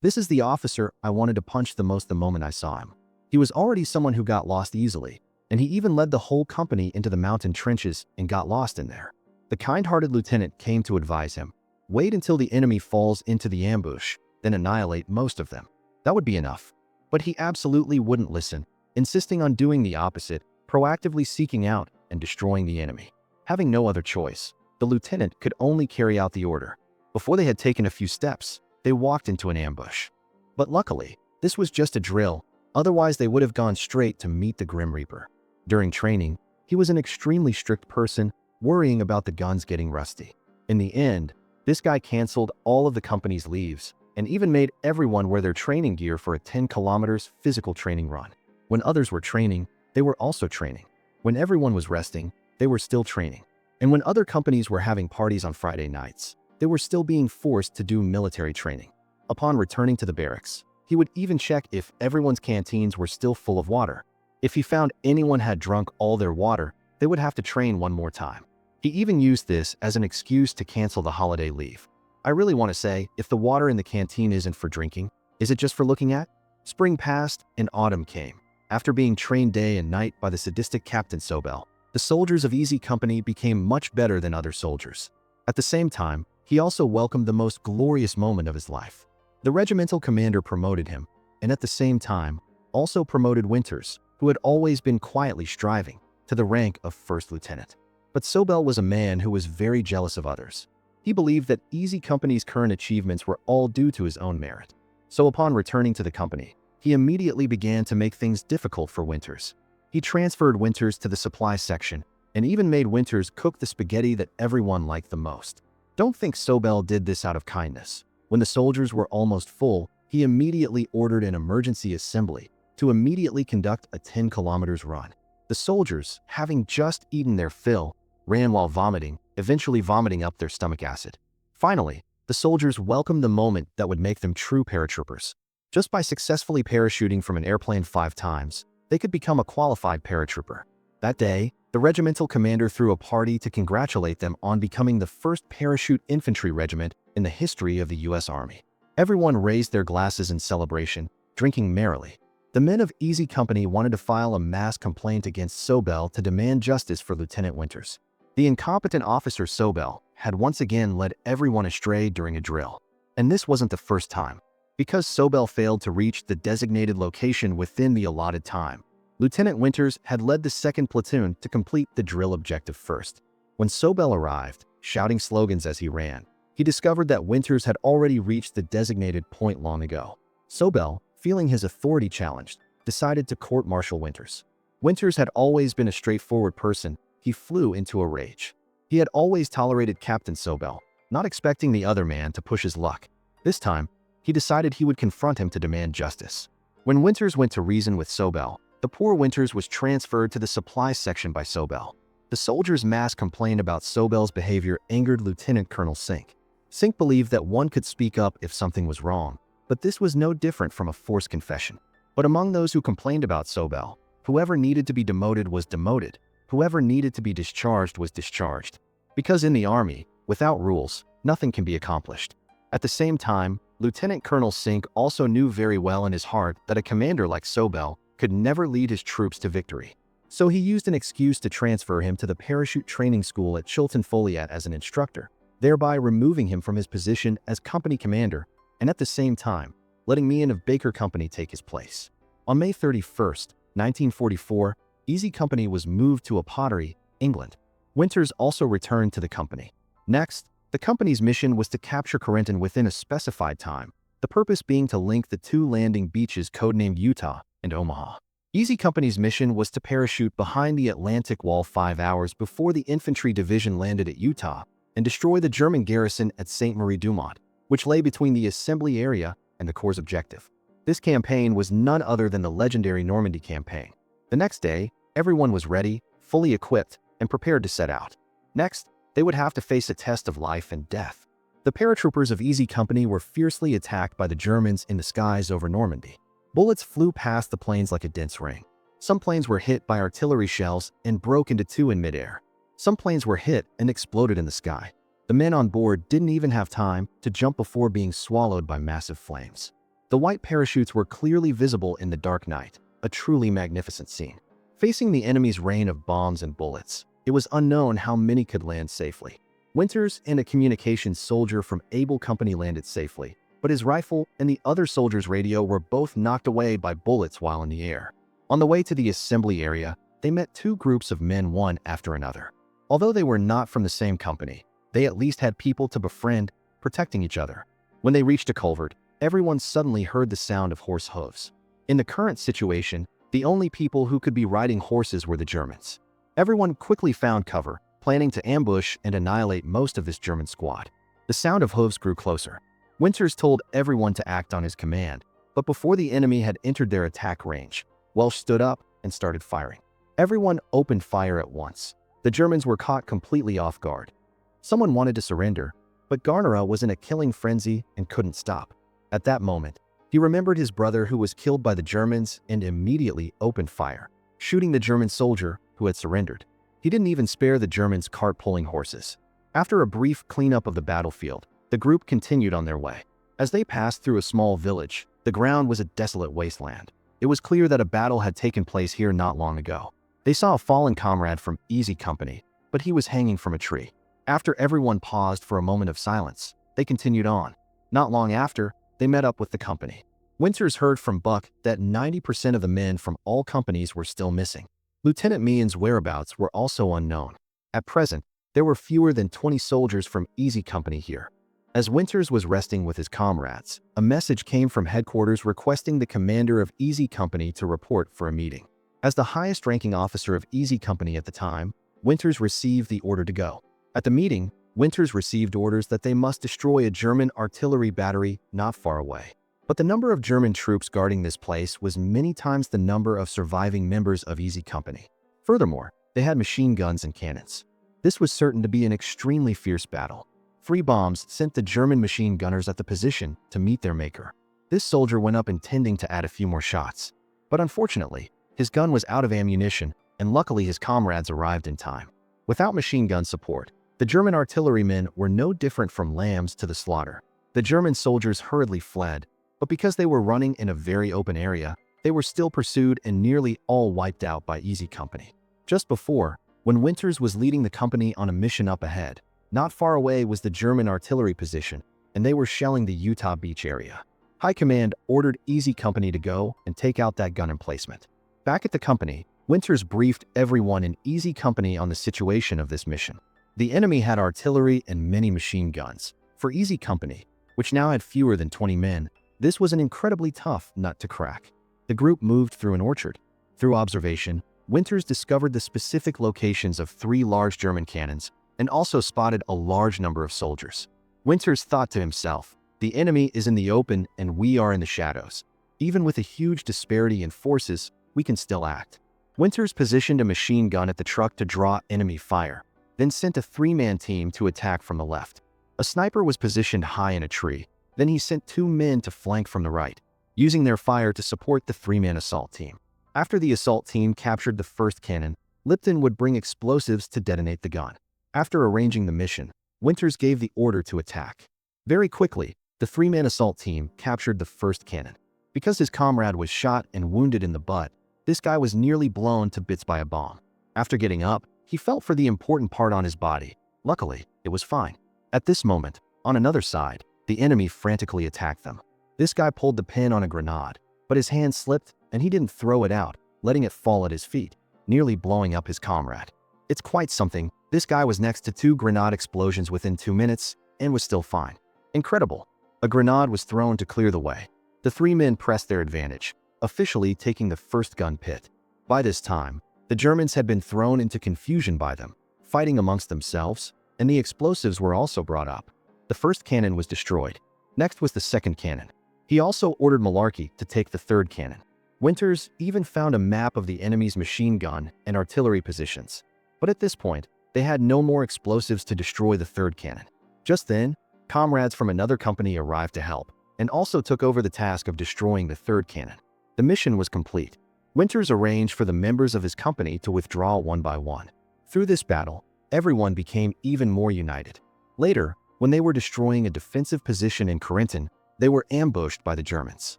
This is the officer I wanted to punch the most the moment I saw him. He was already someone who got lost easily, and he even led the whole company into the mountain trenches and got lost in there. The kind-hearted lieutenant came to advise him, wait until the enemy falls into the ambush, then annihilate most of them. That would be enough. But he absolutely wouldn't listen, insisting on doing the opposite, proactively seeking out and destroying the enemy. Having no other choice, the lieutenant could only carry out the order. Before they had taken a few steps, they walked into an ambush. But luckily, this was just a drill, otherwise they would have gone straight to meet the Grim Reaper. During training, he was an extremely strict person, worrying about the guns getting rusty. In the end, this guy canceled all of the company's leaves and even made everyone wear their training gear for a 10 kilometers physical training run. When others were training, they were also training. When everyone was resting, they were still training. And when other companies were having parties on Friday nights, they were still being forced to do military training. Upon returning to the barracks, he would even check if everyone's canteens were still full of water. If he found anyone had drunk all their water, they would have to train one more time. He even used this as an excuse to cancel the holiday leave. I really want to say, if the water in the canteen isn't for drinking, is it just for looking at? Spring passed and autumn came. After being trained day and night by the sadistic Captain Sobel, the soldiers of Easy Company became much better than other soldiers. At the same time, he also welcomed the most glorious moment of his life. The regimental commander promoted him, and at the same time, also promoted Winters, who had always been quietly striving, to the rank of first lieutenant. But Sobel was a man who was very jealous of others. He believed that Easy Company's current achievements were all due to his own merit. So upon returning to the company, he immediately began to make things difficult for Winters. He transferred Winters to the supply section, and even made Winters cook the spaghetti that everyone liked the most. Don't think Sobel did this out of kindness. When the soldiers were almost full, he immediately ordered an emergency assembly to immediately conduct a 10 kilometers run. The soldiers, having just eaten their fill, ran while vomiting, eventually vomiting up their stomach acid. Finally, the soldiers welcomed the moment that would make them true paratroopers. Just by successfully parachuting from an airplane 5 times, they could become a qualified paratrooper. That day, the regimental commander threw a party to congratulate them on becoming the first parachute infantry regiment in the history of the U.S. Army. Everyone raised their glasses in celebration, drinking merrily. The men of Easy Company wanted to file a mass complaint against Sobel to demand justice for Lieutenant Winters. The incompetent officer Sobel had once again led everyone astray during a drill. And this wasn't the first time. Because Sobel failed to reach the designated location within the allotted time, Lieutenant Winters had led the 2nd platoon to complete the drill objective first. When Sobel arrived, shouting slogans as he ran, he discovered that Winters had already reached the designated point long ago. Sobel, feeling his authority challenged, decided to court-martial Winters. Winters had always been a straightforward person. He flew into a rage. He had always tolerated Captain Sobel, not expecting the other man to push his luck. This time, he decided he would confront him to demand justice. When Winters went to reason with Sobel, the poor Winters was transferred to the supply section by Sobel. The soldiers' mass complaint about Sobel's behavior angered Lieutenant Colonel Sink. Sink believed that one could speak up if something was wrong, but this was no different from a forced confession. But among those who complained about Sobel, whoever needed to be demoted was demoted, whoever needed to be discharged was discharged. Because in the Army, without rules, nothing can be accomplished. At the same time, Lieutenant Colonel Sink also knew very well in his heart that a commander like Sobel could never lead his troops to victory. So he used an excuse to transfer him to the parachute training school at Chilton Foliat as an instructor, thereby removing him from his position as company commander, and at the same time, letting Meehan of Baker Company take his place. On May 31st, 1944, Easy Company was moved to Pottery, England. Winters also returned to the company. Next, the company's mission was to capture Corentin within a specified time, the purpose being to link the 2 landing beaches codenamed Utah and Omaha. Easy Company's mission was to parachute behind the Atlantic Wall 5 hours before the infantry division landed at Utah and destroy the German garrison at Sainte Marie du Mont, which lay between the assembly area and the Corps' objective. This campaign was none other than the legendary Normandy campaign. The next day, everyone was ready, fully equipped, and prepared to set out. Next, they would have to face a test of life and death. The paratroopers of Easy Company were fiercely attacked by the Germans in the skies over Normandy. Bullets flew past the planes like a dense ring. Some planes were hit by artillery shells and broke into 2 in midair. Some planes were hit and exploded in the sky. The men on board didn't even have time to jump before being swallowed by massive flames. The white parachutes were clearly visible in the dark night, a truly magnificent scene. Facing the enemy's rain of bombs and bullets, it was unknown how many could land safely. Winters and a communications soldier from Able Company landed safely, but his rifle and the other soldier's radio were both knocked away by bullets while in the air. On the way to the assembly area, they met two groups of men one after another. Although they were not from the same company, they at least had people to befriend, protecting each other. When they reached a culvert, everyone suddenly heard the sound of horse hooves. In the current situation, the only people who could be riding horses were the Germans. Everyone quickly found cover, planning to ambush and annihilate most of this German squad. The sound of hooves grew closer. Winters told everyone to act on his command, but before the enemy had entered their attack range, Welsh stood up and started firing. Everyone opened fire at once. The Germans were caught completely off guard. Someone wanted to surrender, but Garnera was in a killing frenzy and couldn't stop. At that moment, he remembered his brother who was killed by the Germans and immediately opened fire, shooting the German soldier who had surrendered. He didn't even spare the Germans' cart-pulling horses. After a brief cleanup of the battlefield, the group continued on their way. As they passed through a small village, the ground was a desolate wasteland. It was clear that a battle had taken place here not long ago. They saw a fallen comrade from Easy Company, but he was hanging from a tree. After everyone paused for a moment of silence, they continued on. Not long after, they met up with the company. Winters heard from Buck that 90% of the men from all companies were still missing. Lieutenant Meehan's whereabouts were also unknown. At present, there were fewer than 20 soldiers from Easy Company here. As Winters was resting with his comrades, a message came from headquarters requesting the commander of Easy Company to report for a meeting. As the highest-ranking officer of Easy Company at the time, Winters received the order to go. At the meeting, Winters received orders that they must destroy a German artillery battery not far away. But the number of German troops guarding this place was many times the number of surviving members of Easy Company. Furthermore, they had machine guns and cannons. This was certain to be an extremely fierce battle. 3 bombs sent the German machine gunners at the position to meet their maker. This soldier went up intending to add a few more shots. But unfortunately, his gun was out of ammunition, and luckily his comrades arrived in time. Without machine gun support, the German artillerymen were no different from lambs to the slaughter. The German soldiers hurriedly fled, but because they were running in a very open area, they were still pursued and nearly all wiped out by Easy Company. Just before, when Winters was leading the company on a mission up ahead, not far away was the German artillery position, and they were shelling the Utah Beach area. High Command ordered Easy Company to go and take out that gun emplacement. Back at the company, Winters briefed everyone in Easy Company on the situation of this mission. The enemy had artillery and many machine guns. For Easy Company, which now had fewer than 20 men, this was an incredibly tough nut to crack. The group moved through an orchard. Through observation, Winters discovered the specific locations of 3 large German cannons and also spotted a large number of soldiers. Winters thought to himself, the enemy is in the open and we are in the shadows. Even with a huge disparity in forces, we can still act. Winters positioned a machine gun at the truck to draw enemy fire, then sent a 3-man team to attack from the left. A sniper was positioned high in a tree. Then he sent 2 men to flank from the right, using their fire to support the 3-man assault team. After the assault team captured the first cannon, Lipton would bring explosives to detonate the gun. After arranging the mission, Winters gave the order to attack. Very quickly, the 3-man assault team captured the first cannon. Because his comrade was shot and wounded in the butt, this guy was nearly blown to bits by a bomb. After getting up, he felt for the important part on his body. Luckily, it was fine. At this moment, on another side, the enemy frantically attacked them. This guy pulled the pin on a grenade, but his hand slipped and he didn't throw it out, letting it fall at his feet, nearly blowing up his comrade. It's quite something. This guy was next to 2 grenade explosions within 2 minutes and was still fine. Incredible. A grenade was thrown to clear the way. The 3 men pressed their advantage, officially taking the first gun pit. By this time, the Germans had been thrown into confusion by them, fighting amongst themselves, and the explosives were also brought up. The first cannon was destroyed. Next was the second cannon. He also ordered Malarkey to take the third cannon. Winters even found a map of the enemy's machine gun and artillery positions. But at this point, they had no more explosives to destroy the third cannon. Just then, comrades from another company arrived to help, and also took over the task of destroying the third cannon. The mission was complete. Winters arranged for the members of his company to withdraw one by one. Through this battle, everyone became even more united. Later, when they were destroying a defensive position in Corinton, they were ambushed by the Germans.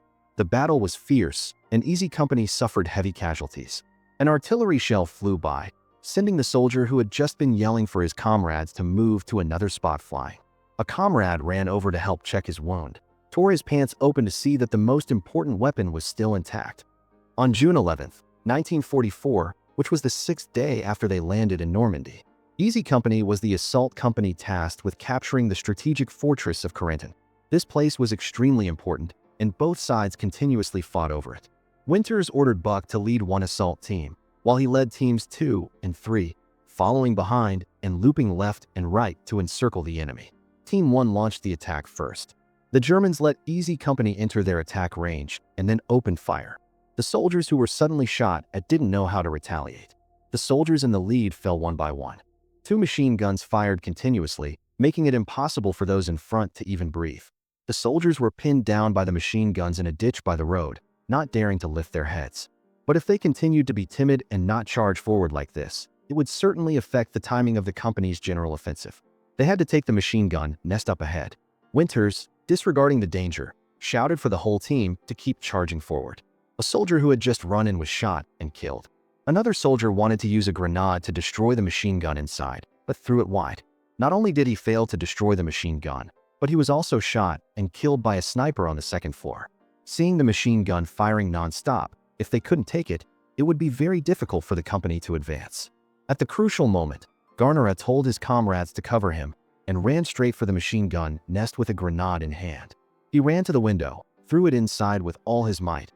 The battle was fierce, and Easy Company suffered heavy casualties. An artillery shell flew by, sending the soldier who had just been yelling for his comrades to move to another spot flying. A comrade ran over to help check his wound, tore his pants open to see that the most important weapon was still intact. On June 11, 1944, which was the 6th day after they landed in Normandy, Easy Company was the assault company tasked with capturing the strategic fortress of Corentin. This place was extremely important, and both sides continuously fought over it. Winters ordered Buck to lead one assault team, while he led teams 2 and 3, following behind and looping left and right to encircle the enemy. Team 1 launched the attack first. The Germans let Easy Company enter their attack range and then opened fire. The soldiers who were suddenly shot at didn't know how to retaliate. The soldiers in the lead fell one by one. 2 machine guns fired continuously, making it impossible for those in front to even breathe. The soldiers were pinned down by the machine guns in a ditch by the road, not daring to lift their heads. But if they continued to be timid and not charge forward like this, it would certainly affect the timing of the company's general offensive. They had to take the machine gun nest up ahead. Winters, disregarding the danger, shouted for the whole team to keep charging forward. A soldier who had just run in was shot and killed. Another soldier wanted to use a grenade to destroy the machine gun inside, but threw it wide. Not only did he fail to destroy the machine gun, but he was also shot and killed by a sniper on the 2nd floor. Seeing the machine gun firing non-stop, if they couldn't take it, it would be very difficult for the company to advance. At the crucial moment, Garnera told his comrades to cover him and ran straight for the machine gun nest with a grenade in hand. He ran to the window, threw it inside with all his might.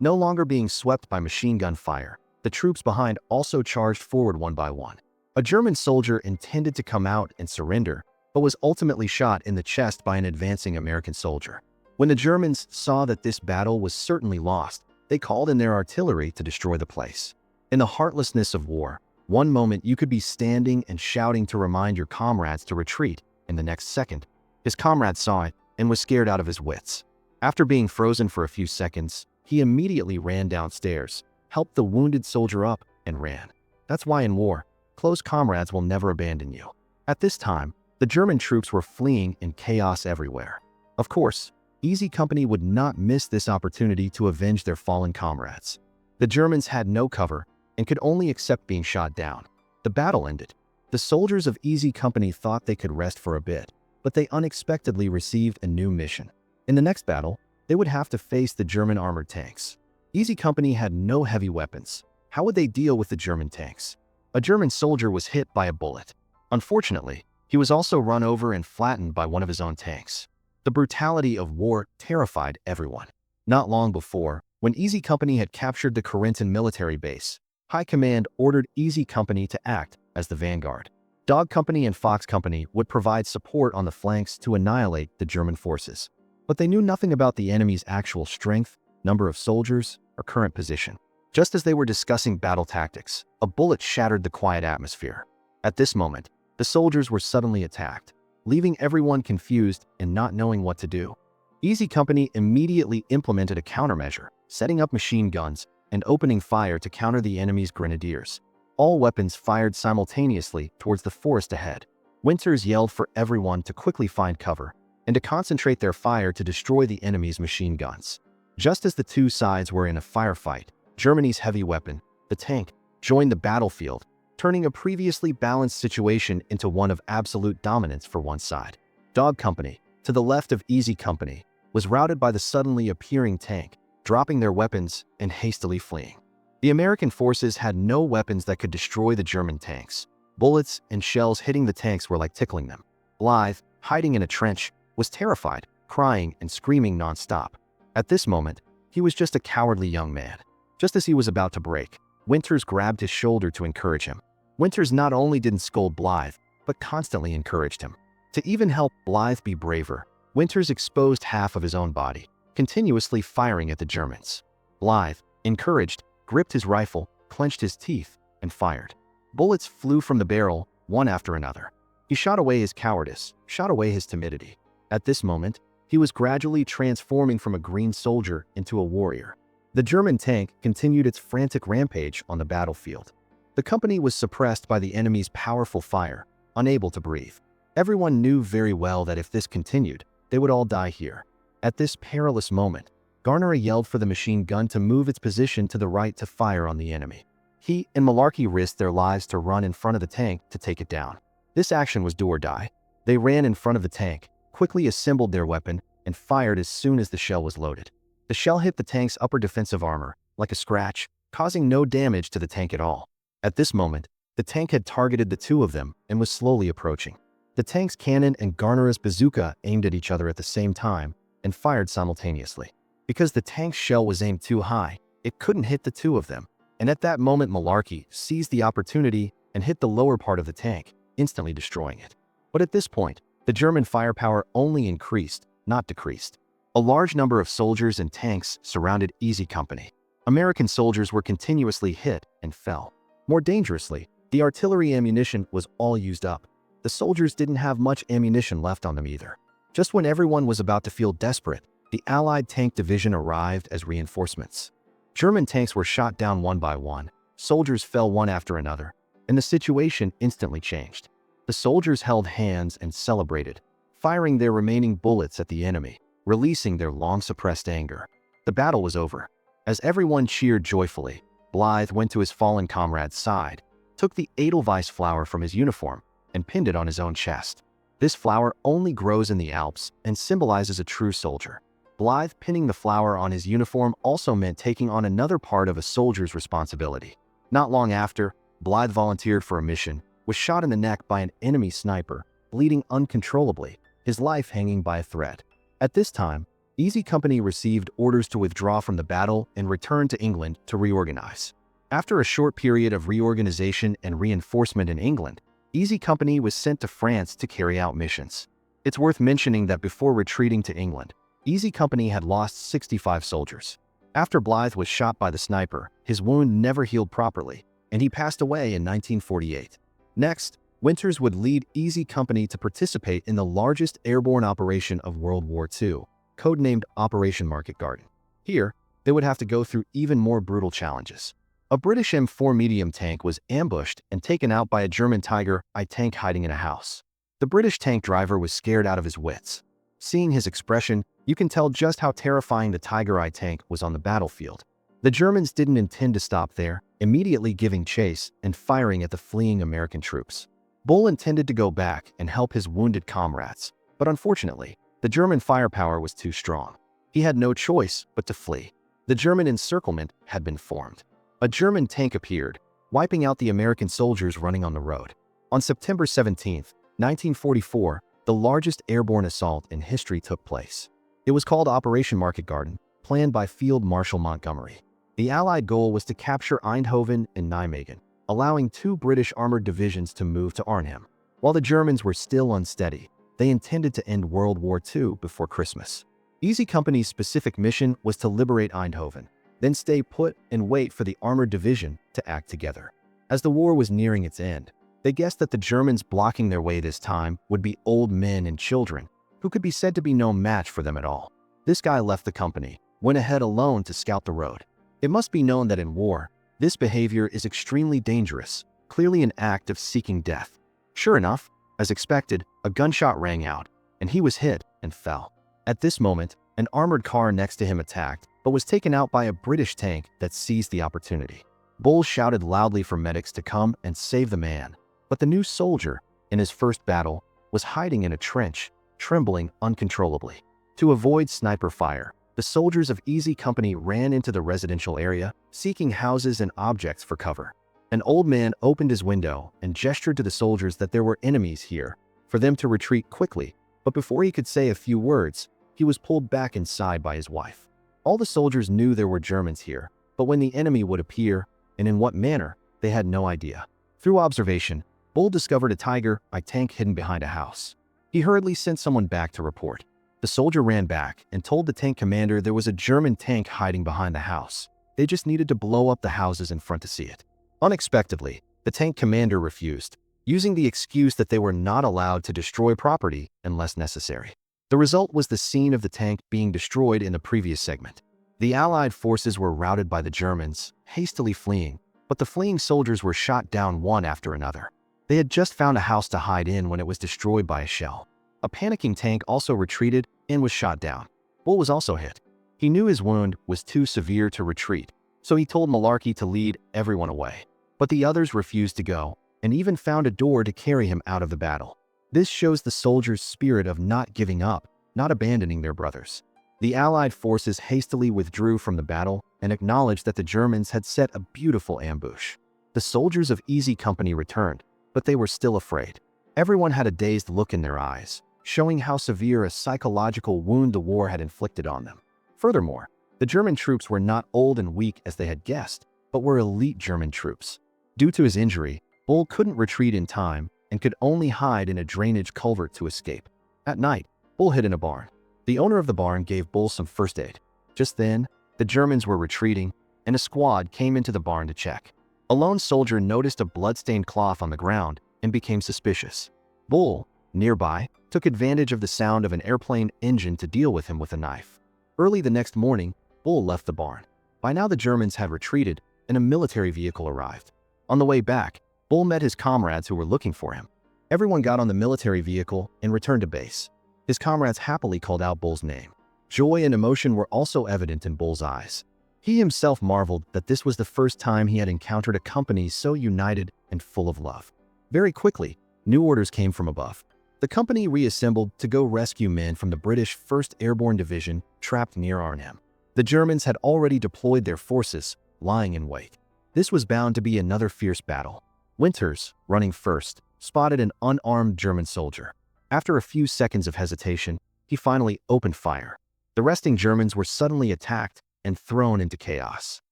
No longer being swept by machine gun fire, the troops behind also charged forward one by one. A German soldier intended to come out and surrender, but was ultimately shot in the chest by an advancing American soldier. When the Germans saw that this battle was certainly lost, they called in their artillery to destroy the place. In the heartlessness of war, one moment you could be standing and shouting to remind your comrades to retreat, and the next second, his comrade saw it and was scared out of his wits. After being frozen for a few seconds, he immediately ran downstairs, helped the wounded soldier up, and ran. That's why in war, close comrades will never abandon you. At this time, the German troops were fleeing in chaos everywhere. Of course, Easy Company would not miss this opportunity to avenge their fallen comrades. The Germans had no cover and could only accept being shot down. The battle ended. The soldiers of Easy Company thought they could rest for a bit, but they unexpectedly received a new mission. In the next battle, they would have to face the German armored tanks. Easy Company had no heavy weapons. How would they deal with the German tanks? A German soldier was hit by a bullet. Unfortunately, he was also run over and flattened by one of his own tanks. The brutality of war terrified everyone. Not long before, when Easy Company had captured the Corentin military base, High Command ordered Easy Company to act as the vanguard. Dog Company and Fox Company would provide support on the flanks to annihilate the German forces. But they knew nothing about the enemy's actual strength, number of soldiers, or current position. Just as they were discussing battle tactics, a bullet shattered the quiet atmosphere. At this moment, the soldiers were suddenly attacked, leaving everyone confused and not knowing what to do. Easy Company immediately implemented a countermeasure, setting up machine guns and opening fire to counter the enemy's grenadiers. All weapons fired simultaneously towards the forest ahead. Winters yelled for everyone to quickly find cover and to concentrate their fire to destroy the enemy's machine guns. Just as the two sides were in a firefight, Germany's heavy weapon, the tank, joined the battlefield, turning a previously balanced situation into one of absolute dominance for one side. Dog Company, to the left of Easy Company, was routed by the suddenly appearing tank, dropping their weapons and hastily fleeing. The American forces had no weapons that could destroy the German tanks. Bullets and shells hitting the tanks were like tickling them. Blythe, hiding in a trench, was terrified, crying and screaming non-stop. At this moment, he was just a cowardly young man. Just as he was about to break, Winters grabbed his shoulder to encourage him. Winters not only didn't scold Blythe, but constantly encouraged him. To even help Blythe be braver, Winters exposed half of his own body, continuously firing at the Germans. Blythe, encouraged, gripped his rifle, clenched his teeth, and fired. Bullets flew from the barrel, one after another. He shot away his cowardice, shot away his timidity. At this moment, he was gradually transforming from a green soldier into a warrior. The German tank continued its frantic rampage on the battlefield. The company was suppressed by the enemy's powerful fire, unable to breathe. Everyone knew very well that if this continued, they would all die here. At this perilous moment, Garner yelled for the machine gun to move its position to the right to fire on the enemy. He and Malarkey risked their lives to run in front of the tank to take it down. This action was do or die. They ran in front of the tank, quickly assembled their weapon, and fired as soon as the shell was loaded. The shell hit the tank's upper defensive armor, like a scratch, causing no damage to the tank at all. At this moment, the tank had targeted the two of them and was slowly approaching. The tank's cannon and Garner's bazooka aimed at each other at the same time and fired simultaneously. Because the tank's shell was aimed too high, it couldn't hit the two of them. And at that moment, Malarkey seized the opportunity and hit the lower part of the tank, instantly destroying it. But at this point, the German firepower only increased, not decreased. A large number of soldiers and tanks surrounded Easy Company. American soldiers were continuously hit and fell. More dangerously, the artillery ammunition was all used up. The soldiers didn't have much ammunition left on them either. Just when everyone was about to feel desperate, the Allied tank division arrived as reinforcements. German tanks were shot down one by one, soldiers fell one after another, and the situation instantly changed. The soldiers held hands and celebrated, firing their remaining bullets at the enemy, releasing their long-suppressed anger. The battle was over. As everyone cheered joyfully, Blythe went to his fallen comrade's side, took the Edelweiss flower from his uniform, and pinned it on his own chest. This flower only grows in the Alps and symbolizes a true soldier. Blythe pinning the flower on his uniform also meant taking on another part of a soldier's responsibility. Not long after, Blythe volunteered for a mission, was shot in the neck by an enemy sniper, bleeding uncontrollably, his life hanging by a thread. At this time, Easy Company received orders to withdraw from the battle and return to England to reorganize. After a short period of reorganization and reinforcement in England, Easy Company was sent to France to carry out missions. It's worth mentioning that before retreating to England, Easy Company had lost 65 soldiers. After Blythe was shot by the sniper, his wound never healed properly, and he passed away in 1948. Next, Winters would lead Easy Company to participate in the largest airborne operation of World War II, codenamed Operation Market Garden. Here, they would have to go through even more brutal challenges. A British M4 medium tank was ambushed and taken out by a German Tiger I tank hiding in a house. The British tank driver was scared out of his wits. Seeing his expression, you can tell just how terrifying the Tiger I tank was on the battlefield. The Germans didn't intend to stop there, immediately giving chase and firing at the fleeing American troops. Bull intended to go back and help his wounded comrades, but unfortunately, the German firepower was too strong. He had no choice but to flee. The German encirclement had been formed. A German tank appeared, wiping out the American soldiers running on the road. On September 17, 1944, the largest airborne assault in history took place. It was called Operation Market Garden, planned by Field Marshal Montgomery. The Allied goal was to capture Eindhoven and Nijmegen, allowing two British armored divisions to move to Arnhem. While the Germans were still unsteady, they intended to end World War II before Christmas. Easy Company's specific mission was to liberate Eindhoven, then stay put and wait for the armored division to act together. As the war was nearing its end, they guessed that the Germans blocking their way this time would be old men and children, who could be said to be no match for them at all. This guy left the company, went ahead alone to scout the road. It must be known that in war, this behavior is extremely dangerous, clearly an act of seeking death. Sure enough, as expected, a gunshot rang out, and he was hit and fell. At this moment, an armored car next to him attacked, but was taken out by a British tank that seized the opportunity. Bull shouted loudly for medics to come and save the man, but the new soldier, in his first battle, was hiding in a trench, trembling uncontrollably. To avoid sniper fire, the soldiers of Easy Company ran into the residential area, seeking houses and objects for cover. An old man opened his window and gestured to the soldiers that there were enemies here, for them to retreat quickly, but before he could say a few words, he was pulled back inside by his wife. All the soldiers knew there were Germans here, but when the enemy would appear, and in what manner, they had no idea. Through observation, Bull discovered a Tiger I tank hidden behind a house. He hurriedly sent someone back to report. The soldier ran back and told the tank commander there was a German tank hiding behind the house. They just needed to blow up the houses in front to see it. Unexpectedly, the tank commander refused, using the excuse that they were not allowed to destroy property unless necessary. The result was the scene of the tank being destroyed in the previous segment. The Allied forces were routed by the Germans, hastily fleeing, but the fleeing soldiers were shot down one after another. They had just found a house to hide in when it was destroyed by a shell. A panicking tank also retreated and was shot down. Bull was also hit. He knew his wound was too severe to retreat, so he told Malarkey to lead everyone away. But the others refused to go, and even found a door to carry him out of the battle. This shows the soldiers' spirit of not giving up, not abandoning their brothers. The Allied forces hastily withdrew from the battle and acknowledged that the Germans had set a beautiful ambush. The soldiers of Easy Company returned, but they were still afraid. Everyone had a dazed look in their eyes, showing how severe a psychological wound the war had inflicted on them. Furthermore, the German troops were not old and weak as they had guessed, but were elite German troops. Due to his injury, Bull couldn't retreat in time and could only hide in a drainage culvert to escape. At night, Bull hid in a barn. The owner of the barn gave Bull some first aid. Just then, the Germans were retreating, and a squad came into the barn to check. A lone soldier noticed a blood-stained cloth on the ground and became suspicious. Bull, nearby, took advantage of the sound of an airplane engine to deal with him with a knife. Early the next morning, Bull left the barn. By now the Germans had retreated, and a military vehicle arrived. On the way back, Bull met his comrades who were looking for him. Everyone got on the military vehicle and returned to base. His comrades happily called out Bull's name. Joy and emotion were also evident in Bull's eyes. He himself marveled that this was the first time he had encountered a company so united and full of love. Very quickly, new orders came from above. The company reassembled to go rescue men from the British 1st Airborne Division trapped near Arnhem. The Germans had already deployed their forces, lying in wait. This was bound to be another fierce battle. Winters, running first, spotted an unarmed German soldier. After a few seconds of hesitation, he finally opened fire. The resting Germans were suddenly attacked and thrown into chaos.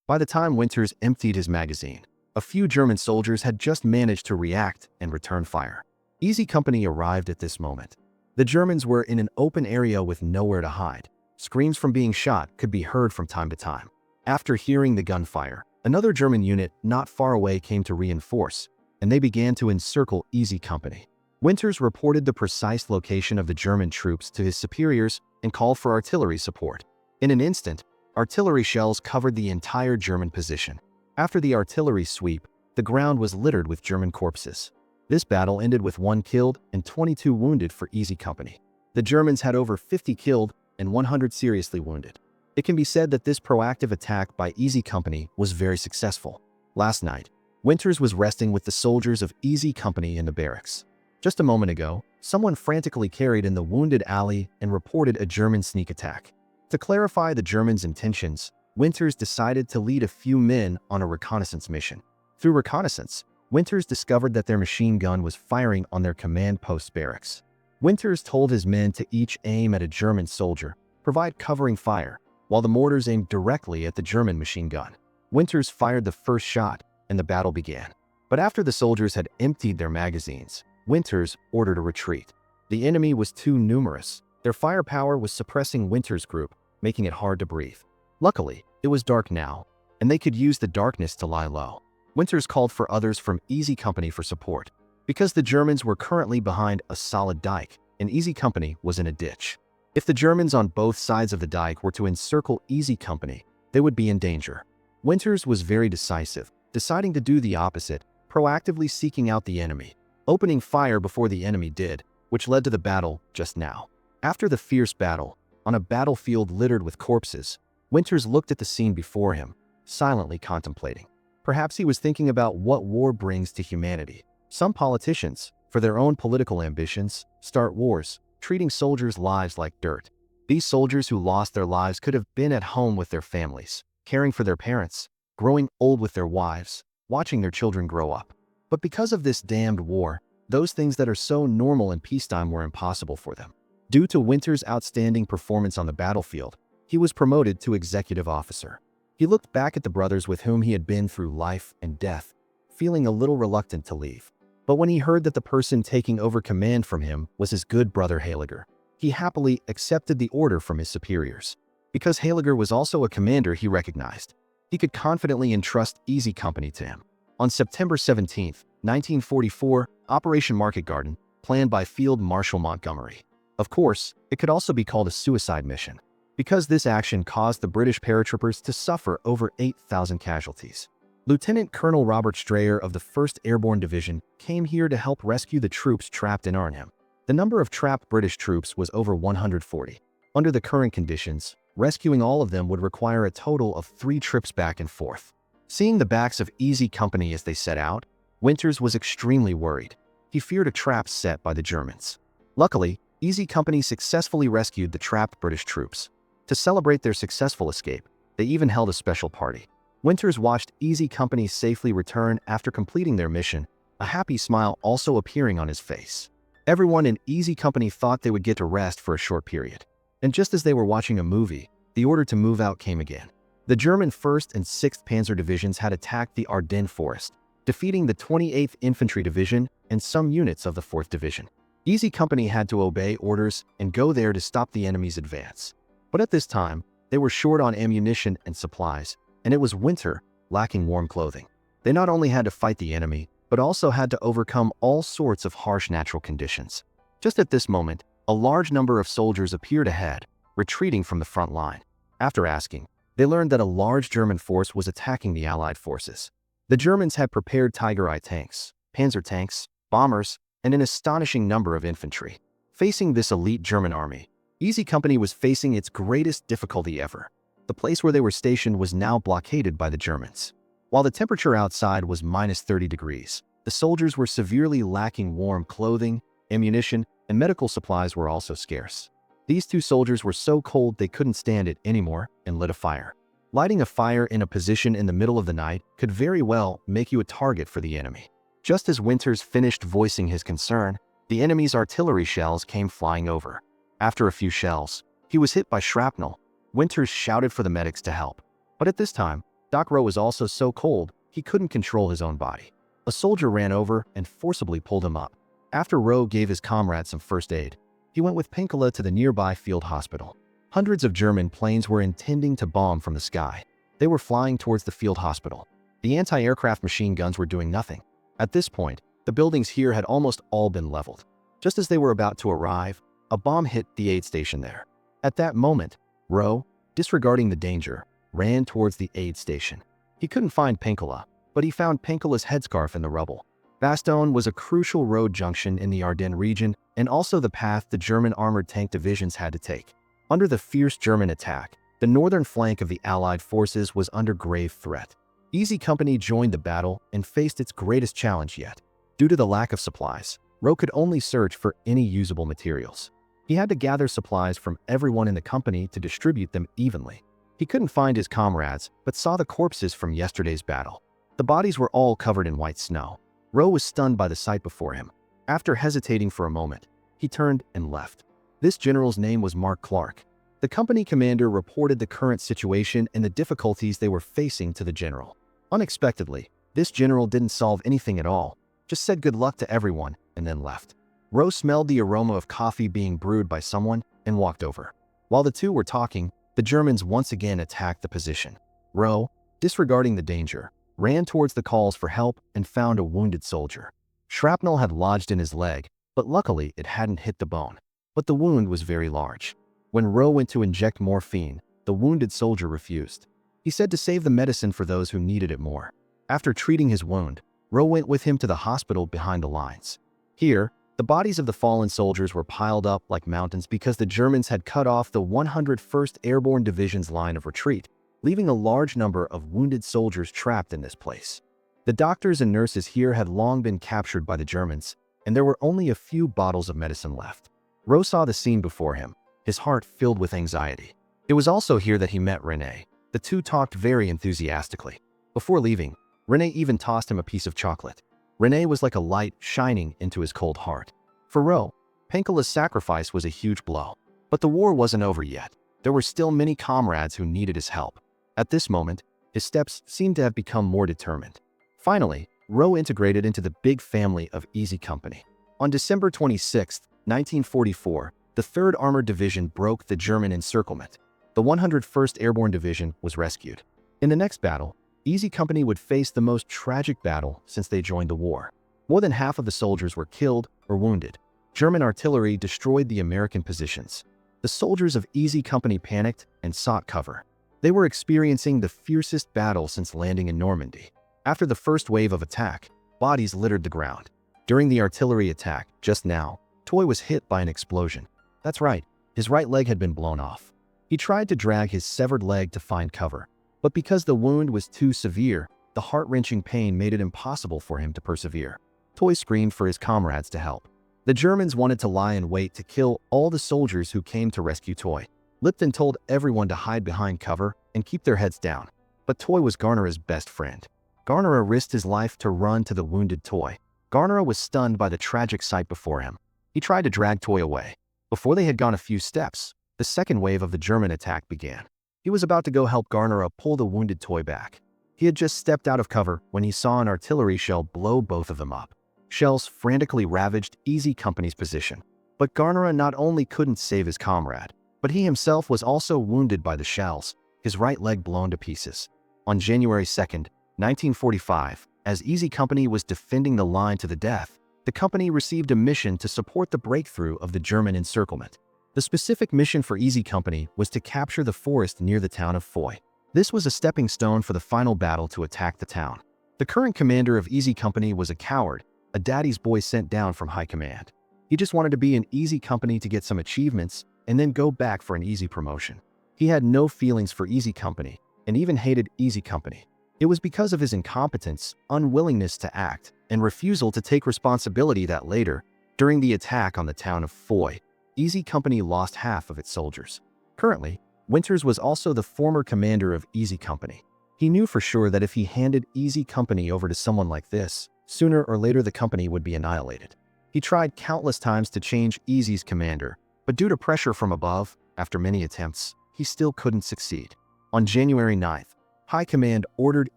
By the time Winters emptied his magazine, a few German soldiers had just managed to react and return fire. Easy Company arrived at this moment. The Germans were in an open area with nowhere to hide. Screams from being shot could be heard from time to time. After hearing the gunfire, another German unit not far away came to reinforce, and they began to encircle Easy Company. Winters reported the precise location of the German troops to his superiors and called for artillery support. In an instant, artillery shells covered the entire German position. After the artillery sweep, the ground was littered with German corpses. This battle ended with 1 killed and 22 wounded for Easy Company. The Germans had over 50 killed and 100 seriously wounded. It can be said that this proactive attack by Easy Company was very successful. Last night, Winters was resting with the soldiers of Easy Company in the barracks. Just a moment ago, someone frantically carried in the wounded Ali and reported a German sneak attack. To clarify the Germans' intentions, Winters decided to lead a few men on a reconnaissance mission. Through reconnaissance, Winters discovered that their machine gun was firing on their command post barracks. Winters told his men to each aim at a German soldier, provide covering fire, while the mortars aimed directly at the German machine gun. Winters fired the first shot, and the battle began. But after the soldiers had emptied their magazines, Winters ordered a retreat. The enemy was too numerous. Their firepower was suppressing Winters' group, making it hard to breathe. Luckily, it was dark now, and they could use the darkness to lie low. Winters called for others from Easy Company for support. Because the Germans were currently behind a solid dike, and Easy Company was in a ditch. If the Germans on both sides of the dike were to encircle Easy Company, they would be in danger. Winters was very decisive, deciding to do the opposite, proactively seeking out the enemy, opening fire before the enemy did, which led to the battle just now. After the fierce battle, on a battlefield littered with corpses, Winters looked at the scene before him, silently contemplating. Perhaps he was thinking about what war brings to humanity. Some politicians, for their own political ambitions, start wars, treating soldiers' lives like dirt. These soldiers who lost their lives could have been at home with their families, caring for their parents, growing old with their wives, watching their children grow up. But because of this damned war, those things that are so normal in peacetime were impossible for them. Due to Winters' outstanding performance on the battlefield, he was promoted to executive officer. He looked back at the brothers with whom he had been through life and death, feeling a little reluctant to leave. But when he heard that the person taking over command from him was his good brother Haliger, he happily accepted the order from his superiors. Because Haliger was also a commander he recognized, he could confidently entrust Easy Company to him. On September 17, 1944, Operation Market Garden, planned by Field Marshal Montgomery. Of course, it could also be called a suicide mission, because this action caused the British paratroopers to suffer over 8,000 casualties. Lieutenant Colonel Robert Strayer of the 1st Airborne Division came here to help rescue the troops trapped in Arnhem. The number of trapped British troops was over 140. Under the current conditions, Rescuing all of them would require a total of 3 trips back and forth. Seeing the backs of Easy Company as they set out, Winters was extremely worried. He feared a trap set by the Germans. Luckily, Easy Company successfully rescued the trapped British troops. To celebrate their successful escape, they even held a special party. Winters watched Easy Company safely return after completing their mission, a happy smile also appearing on his face. Everyone in Easy Company thought they would get to rest for a short period. And just as they were watching a movie, the order to move out came again. The German 1st and 6th Panzer Divisions had attacked the Ardennes Forest, defeating the 28th Infantry Division and some units of the 4th Division. Easy Company had to obey orders and go there to stop the enemy's advance. But at this time, they were short on ammunition and supplies, and it was winter, lacking warm clothing. They not only had to fight the enemy, but also had to overcome all sorts of harsh natural conditions. Just at this moment, a large number of soldiers appeared ahead, retreating from the front line. After asking, they learned that a large German force was attacking the Allied forces. The Germans had prepared Tiger I tanks, Panzer tanks, bombers, and an astonishing number of infantry. Facing this elite German army, Easy Company was facing its greatest difficulty ever. The place where they were stationed was now blockaded by the Germans. While the temperature outside was minus 30 degrees, the soldiers were severely lacking warm clothing, ammunition, and medical supplies were also scarce. These 2 soldiers were so cold they couldn't stand it anymore and lit a fire. Lighting a fire in a position in the middle of the night could very well make you a target for the enemy. Just as Winters finished voicing his concern, the enemy's artillery shells came flying over. After a few shells, he was hit by shrapnel. Winters shouted for the medics to help. But at this time, Doc Rowe was also so cold, he couldn't control his own body. A soldier ran over and forcibly pulled him up. After Rowe gave his comrade some first aid, he went with Pinkala to the nearby field hospital. Hundreds of German planes were intending to bomb from the sky. They were flying towards the field hospital. The anti-aircraft machine guns were doing nothing. At this point, the buildings here had almost all been leveled. Just as they were about to arrive, a bomb hit the aid station there. At that moment, Rowe, disregarding the danger, ran towards the aid station. He couldn't find Pinkala, but he found Pinkala's headscarf in the rubble. Bastogne was a crucial road junction in the Ardennes region and also the path the German armored tank divisions had to take. Under the fierce German attack, the northern flank of the Allied forces was under grave threat. Easy Company joined the battle and faced its greatest challenge yet. Due to the lack of supplies, Rowe could only search for any usable materials. He had to gather supplies from everyone in the company to distribute them evenly. He couldn't find his comrades, but saw the corpses from yesterday's battle. The bodies were all covered in white snow. Rowe was stunned by the sight before him. After hesitating for a moment, he turned and left. This general's name was Mark Clark. The company commander reported the current situation and the difficulties they were facing to the general. Unexpectedly, this general didn't solve anything at all, just said good luck to everyone and then left. Rowe smelled the aroma of coffee being brewed by someone and walked over. While the two were talking, the Germans once again attacked the position. Rowe, disregarding the danger, ran towards the calls for help and found a wounded soldier. Shrapnel had lodged in his leg, but luckily it hadn't hit the bone. But the wound was very large. When Rowe went to inject morphine, the wounded soldier refused. He said to save the medicine for those who needed it more. After treating his wound, Rowe went with him to the hospital behind the lines. Here, the bodies of the fallen soldiers were piled up like mountains because the Germans had cut off the 101st Airborne Division's line of retreat, leaving a large number of wounded soldiers trapped in this place. The doctors and nurses here had long been captured by the Germans, and there were only a few bottles of medicine left. Rowe saw the scene before him, his heart filled with anxiety. It was also here that he met René. The two talked very enthusiastically. Before leaving, René even tossed him a piece of chocolate. René was like a light shining into his cold heart. For Rowe, Pinkala's sacrifice was a huge blow. But the war wasn't over yet. There were still many comrades who needed his help. At this moment, his steps seemed to have become more determined. Finally, Rowe integrated into the big family of Easy Company. On December 26, 1944, the 3rd Armored Division broke the German encirclement. The 101st Airborne Division was rescued. In the next battle, Easy Company would face the most tragic battle since they joined the war. More than half of the soldiers were killed or wounded. German artillery destroyed the American positions. The soldiers of Easy Company panicked and sought cover. They were experiencing the fiercest battle since landing in Normandy. After the first wave of attack, bodies littered the ground. During the artillery attack, just now, Toy was hit by an explosion. That's right, his right leg had been blown off. He tried to drag his severed leg to find cover, but because the wound was too severe, the heart-wrenching pain made it impossible for him to persevere. Toy screamed for his comrades to help. The Germans wanted to lie in wait to kill all the soldiers who came to rescue Toy. Lipton told everyone to hide behind cover and keep their heads down. But Toy was Garnera's best friend. Garnera risked his life to run to the wounded Toy. Garnera was stunned by the tragic sight before him. He tried to drag Toy away. Before they had gone a few steps, the second wave of the German attack began. He was about to go help Garnera pull the wounded Toy back. He had just stepped out of cover when he saw an artillery shell blow both of them up. Shells frantically ravaged Easy Company's position. But Garnera not only couldn't save his comrade, but he himself was also wounded by the shells, his right leg blown to pieces. On January 2nd, 1945, as Easy Company was defending the line to the death, the company received a mission to support the breakthrough of the German encirclement. The specific mission for Easy Company was to capture the forest near the town of Foy. This was a stepping stone for the final battle to attack the town. The current commander of Easy Company was a coward, a daddy's boy sent down from high command. He just wanted to be in Easy Company to get some achievements and then go back for an easy promotion. He had no feelings for Easy Company and even hated Easy Company. It was because of his incompetence, unwillingness to act, and refusal to take responsibility that later, during the attack on the town of Foy, Easy Company lost half of its soldiers. Currently, Winters was also the former commander of Easy Company. He knew for sure that if he handed Easy Company over to someone like this, sooner or later the company would be annihilated. He tried countless times to change Easy's commander, but due to pressure from above, after many attempts, he still couldn't succeed. On January 9th, High Command ordered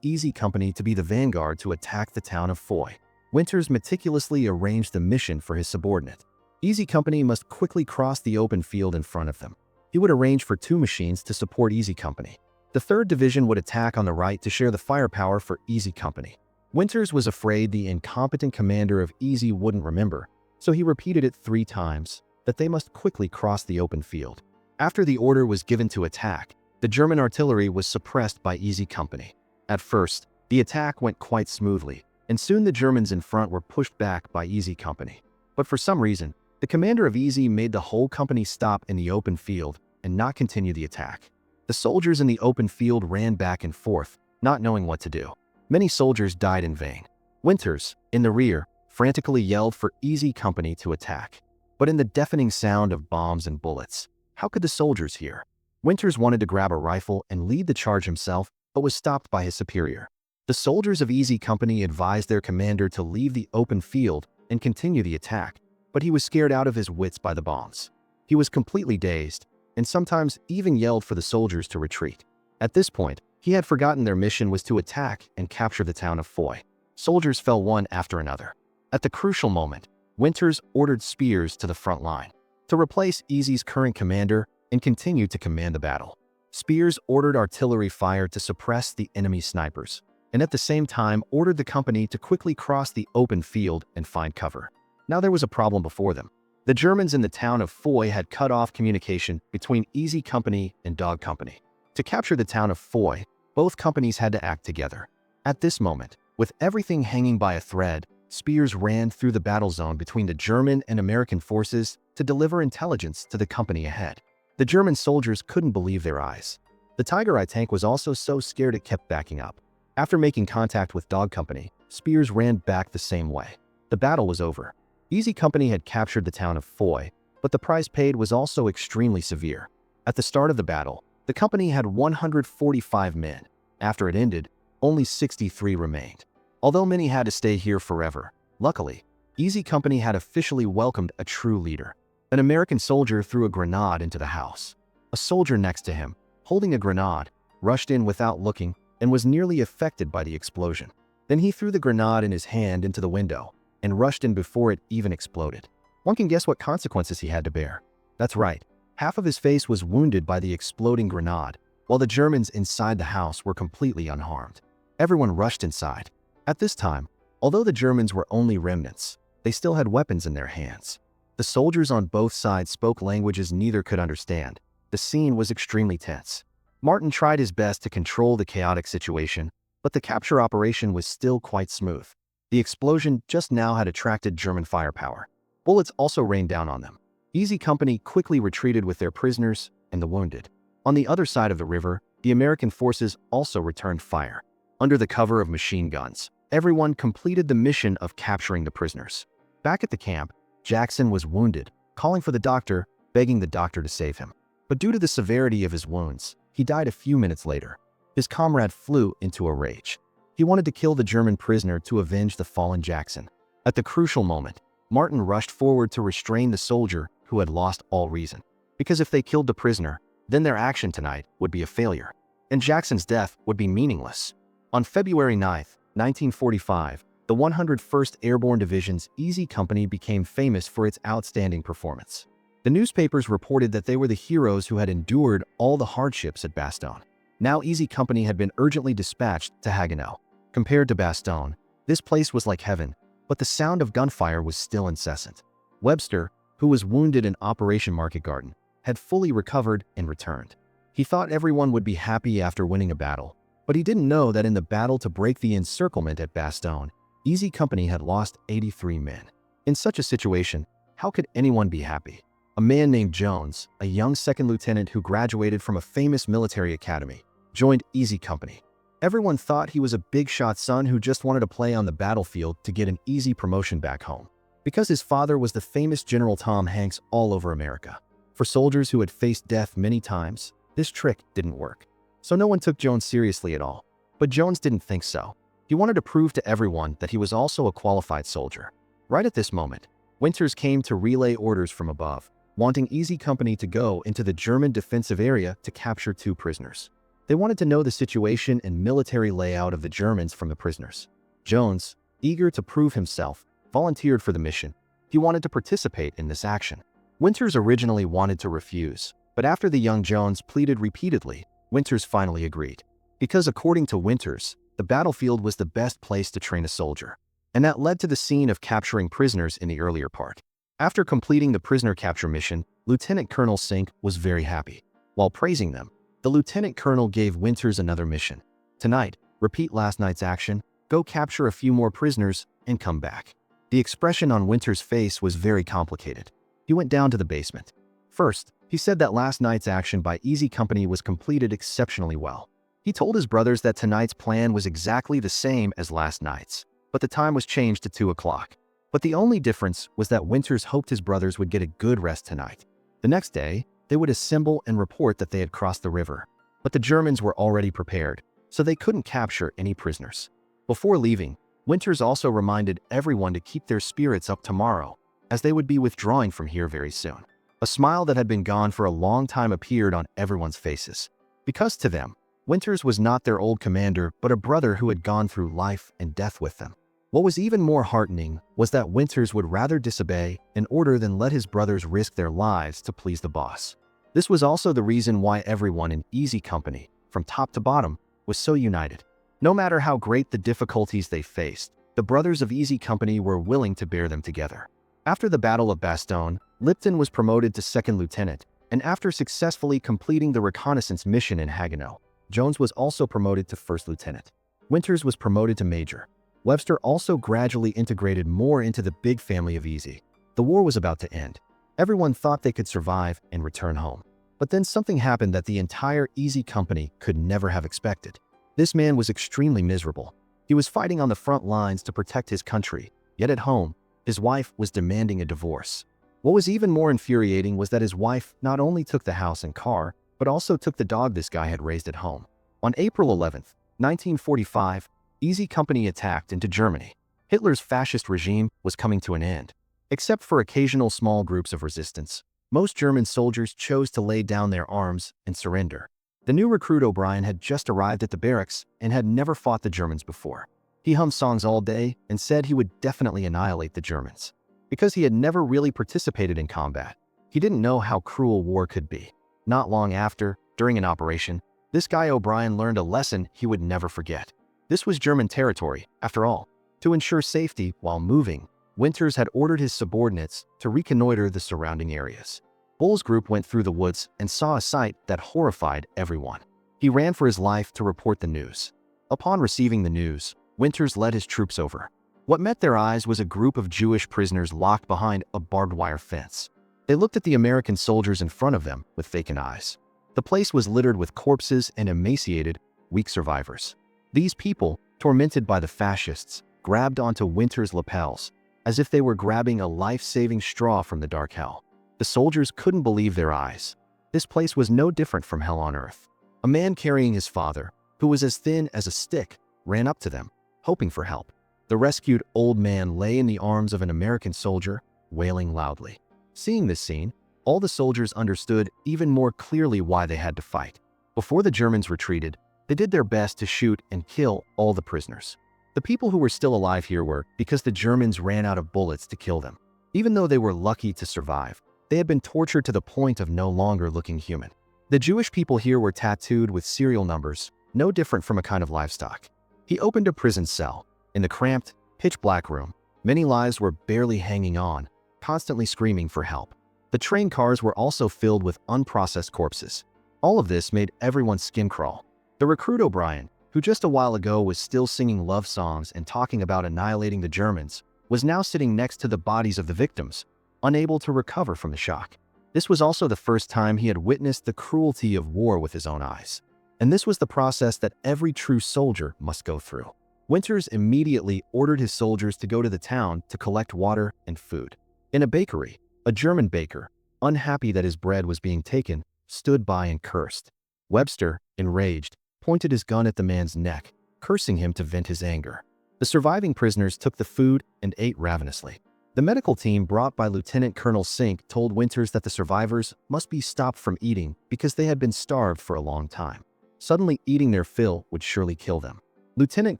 Easy Company to be the vanguard to attack the town of Foy. Winters meticulously arranged the mission for his subordinate. Easy Company must quickly cross the open field in front of them. He would arrange for 2 machines to support Easy Company. The 3rd Division would attack on the right to share the firepower for Easy Company. Winters was afraid the incompetent commander of Easy wouldn't remember, so he repeated it 3 times, that they must quickly cross the open field. After the order was given to attack, the German artillery was suppressed by Easy Company. At first, the attack went quite smoothly, and soon the Germans in front were pushed back by Easy Company. But for some reason, the commander of Easy made the whole company stop in the open field and not continue the attack. The soldiers in the open field ran back and forth, not knowing what to do. Many soldiers died in vain. Winters, in the rear, frantically yelled for Easy Company to attack. But in the deafening sound of bombs and bullets, how could the soldiers hear? Winters wanted to grab a rifle and lead the charge himself, but was stopped by his superior. The soldiers of Easy Company advised their commander to leave the open field and continue the attack, but he was scared out of his wits by the bombs. He was completely dazed, and sometimes even yelled for the soldiers to retreat. At this point, he had forgotten their mission was to attack and capture the town of Foy. Soldiers fell one after another. At the crucial moment, Winters ordered Spears to the front line to replace Easy's current commander and continue to command the battle. Spears ordered artillery fire to suppress the enemy snipers, and at the same time ordered the company to quickly cross the open field and find cover. Now there was a problem before them. The Germans in the town of Foy had cut off communication between Easy Company and Dog Company. To capture the town of Foy, both companies had to act together. At this moment, with everything hanging by a thread, Spears ran through the battle zone between the German and American forces to deliver intelligence to the company ahead. The German soldiers couldn't believe their eyes. The Tiger I tank was also so scared it kept backing up. After making contact with Dog Company, Spears ran back the same way. The battle was over. Easy Company had captured the town of Foy, but the price paid was also extremely severe. At the start of the battle, the company had 145 men. After it ended, only 63 remained. Although many had to stay here forever, luckily, Easy Company had officially welcomed a true leader. An American soldier threw a grenade into the house. A soldier next to him, holding a grenade, rushed in without looking and was nearly affected by the explosion. Then he threw the grenade in his hand into the window and rushed in before it even exploded. One can guess what consequences he had to bear. That's right. Half of his face was wounded by the exploding grenade, while the Germans inside the house were completely unharmed. Everyone rushed inside. At this time, although the Germans were only remnants, they still had weapons in their hands. The soldiers on both sides spoke languages neither could understand. The scene was extremely tense. Martin tried his best to control the chaotic situation, but the capture operation was still quite smooth. The explosion just now had attracted German firepower. Bullets also rained down on them. Easy Company quickly retreated with their prisoners and the wounded. On the other side of the river, the American forces also returned fire. Under the cover of machine guns, everyone completed the mission of capturing the prisoners. Back at the camp, Jackson was wounded, calling for the doctor, begging the doctor to save him. But due to the severity of his wounds, he died a few minutes later. His comrade flew into a rage. He wanted to kill the German prisoner to avenge the fallen Jackson. At the crucial moment, Martin rushed forward to restrain the soldier who had lost all reason. Because if they killed the prisoner, then their action tonight would be a failure, and Jackson's death would be meaningless. On February 9, 1945, the 101st Airborne Division's Easy Company became famous for its outstanding performance. The newspapers reported that they were the heroes who had endured all the hardships at Bastogne. Now Easy Company had been urgently dispatched to Haguenau. Compared to Bastogne, this place was like heaven, but the sound of gunfire was still incessant. Webster, who was wounded in Operation Market Garden, had fully recovered and returned. He thought everyone would be happy after winning a battle, but he didn't know that in the battle to break the encirclement at Bastogne, Easy Company had lost 83 men. In such a situation, how could anyone be happy? A man named Jones, a young second lieutenant who graduated from a famous military academy, joined Easy Company. Everyone thought he was a big-shot son who just wanted to play on the battlefield to get an easy promotion back home, because his father was the famous General Tom Hanks all over America. For soldiers who had faced death many times, this trick didn't work. So no one took Jones seriously at all. But Jones didn't think so. He wanted to prove to everyone that he was also a qualified soldier. Right at this moment, Winters came to relay orders from above, wanting Easy Company to go into the German defensive area to capture 2 prisoners. They wanted to know the situation and military layout of the Germans from the prisoners. Jones, eager to prove himself, volunteered for the mission. He wanted to participate in this action. Winters originally wanted to refuse, but after the young Jones pleaded repeatedly, Winters finally agreed. Because according to Winters, the battlefield was the best place to train a soldier, and that led to the scene of capturing prisoners in the earlier part. After completing the prisoner capture mission, Lieutenant Colonel Sink was very happy. While praising them, the Lieutenant Colonel gave Winters another mission. Tonight, repeat last night's action, go capture a few more prisoners, and come back. The expression on Winters' face was very complicated. He went down to the basement. First, he said that last night's action by Easy Company was completed exceptionally well. He told his brothers that tonight's plan was exactly the same as last night's, but the time was changed to 2 o'clock. But the only difference was that Winters hoped his brothers would get a good rest tonight. The next day, they would assemble and report that they had crossed the river. But the Germans were already prepared, so they couldn't capture any prisoners. Before leaving, Winters also reminded everyone to keep their spirits up tomorrow, as they would be withdrawing from here very soon. A smile that had been gone for a long time appeared on everyone's faces. Because to them, Winters was not their old commander, but a brother who had gone through life and death with them. What was even more heartening was that Winters would rather disobey an order than let his brothers risk their lives to please the boss. This was also the reason why everyone in Easy Company, from top to bottom, was so united. No matter how great the difficulties they faced, the brothers of Easy Company were willing to bear them together. After the Battle of Bastogne, Lipton was promoted to second lieutenant, and after successfully completing the reconnaissance mission in Haguenau, Jones was also promoted to first lieutenant. Winters was promoted to major. Webster also gradually integrated more into the big family of Easy. The war was about to end. Everyone thought they could survive and return home. But then something happened that the entire Easy Company could never have expected. This man was extremely miserable. He was fighting on the front lines to protect his country, yet at home, his wife was demanding a divorce. What was even more infuriating was that his wife not only took the house and car, but also took the dog this guy had raised at home. On April 11, 1945, Easy Company attacked into Germany. Hitler's fascist regime was coming to an end. Except for occasional small groups of resistance, most German soldiers chose to lay down their arms and surrender. The new recruit O'Brien had just arrived at the barracks and had never fought the Germans before. He hummed songs all day and said he would definitely annihilate the Germans. Because he had never really participated in combat, he didn't know how cruel war could be. Not long after, during an operation, this guy O'Brien learned a lesson he would never forget. This was German territory, after all. To ensure safety while moving, Winters had ordered his subordinates to reconnoiter the surrounding areas. Bull's group went through the woods and saw a sight that horrified everyone. He ran for his life to report the news. Upon receiving the news, Winters led his troops over. What met their eyes was a group of Jewish prisoners locked behind a barbed wire fence. They looked at the American soldiers in front of them with vacant eyes. The place was littered with corpses and emaciated, weak survivors. These people, tormented by the fascists, grabbed onto Winter's lapels, as if they were grabbing a life-saving straw from the dark hell. The soldiers couldn't believe their eyes. This place was no different from hell on earth. A man carrying his father, who was as thin as a stick, ran up to them, hoping for help. The rescued old man lay in the arms of an American soldier, wailing loudly. Seeing this scene, all the soldiers understood even more clearly why they had to fight. Before the Germans retreated, they did their best to shoot and kill all the prisoners. The people who were still alive here were because the Germans ran out of bullets to kill them. Even though they were lucky to survive, they had been tortured to the point of no longer looking human. The Jewish people here were tattooed with serial numbers, no different from a kind of livestock. He opened a prison cell. In the cramped, pitch-black room, many lives were barely hanging on, constantly screaming for help. The train cars were also filled with unprocessed corpses. All of this made everyone's skin crawl. The recruit O'Brien, who just a while ago was still singing love songs and talking about annihilating the Germans, was now sitting next to the bodies of the victims, unable to recover from the shock. This was also the first time he had witnessed the cruelty of war with his own eyes. And this was the process that every true soldier must go through. Winters immediately ordered his soldiers to go to the town to collect water and food. In a bakery, a German baker, unhappy that his bread was being taken, stood by and cursed. Webster, enraged, pointed his gun at the man's neck, cursing him to vent his anger. The surviving prisoners took the food and ate ravenously. The medical team brought by Lieutenant Colonel Sink told Winters that the survivors must be stopped from eating because they had been starved for a long time. Suddenly eating their fill would surely kill them. Lieutenant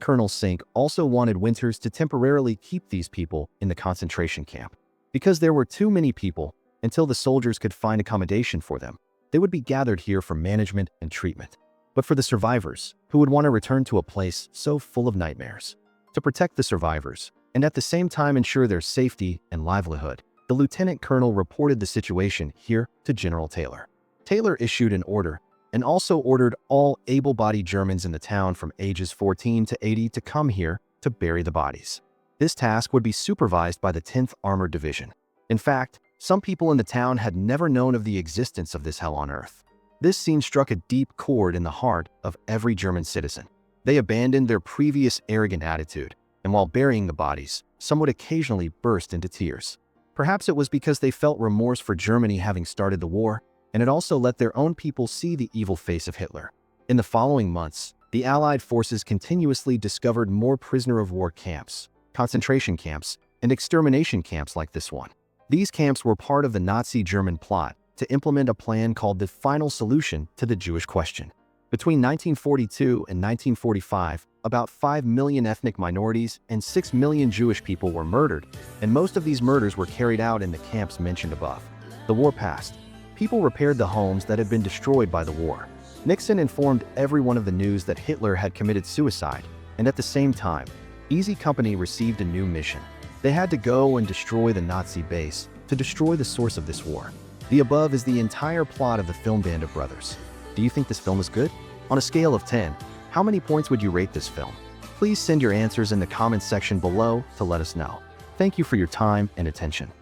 Colonel Sink also wanted Winters to temporarily keep these people in the concentration camp. Because there were too many people, until the soldiers could find accommodation for them, they would be gathered here for management and treatment. But for the survivors, who would want to return to a place so full of nightmares. To protect the survivors, and at the same time ensure their safety and livelihood, the lieutenant colonel reported the situation here to General Taylor. Taylor issued an order and also ordered all able-bodied Germans in the town from ages 14 to 80 to come here to bury the bodies. This task would be supervised by the 10th Armored Division. In fact, some people in the town had never known of the existence of this hell on earth. This scene struck a deep chord in the heart of every German citizen. They abandoned their previous arrogant attitude, and while burying the bodies, some would occasionally burst into tears. Perhaps it was because they felt remorse for Germany having started the war, and it also let their own people see the evil face of Hitler. In the following months, the Allied forces continuously discovered more prisoner-of-war camps, concentration camps, and extermination camps like this one. These camps were part of the Nazi German plot to implement a plan called the Final Solution to the Jewish Question. Between 1942 and 1945, about 5 million ethnic minorities and 6 million Jewish people were murdered, and most of these murders were carried out in the camps mentioned above. The war passed. People repaired the homes that had been destroyed by the war. Nixon informed everyone of the news that Hitler had committed suicide, and at the same time, Easy Company received a new mission. They had to go and destroy the Nazi base to destroy the source of this war. The above is the entire plot of the film Band of Brothers. Do you think this film is good? On a scale of 10, how many points would you rate this film? Please send your answers in the comments section below to let us know. Thank you for your time and attention.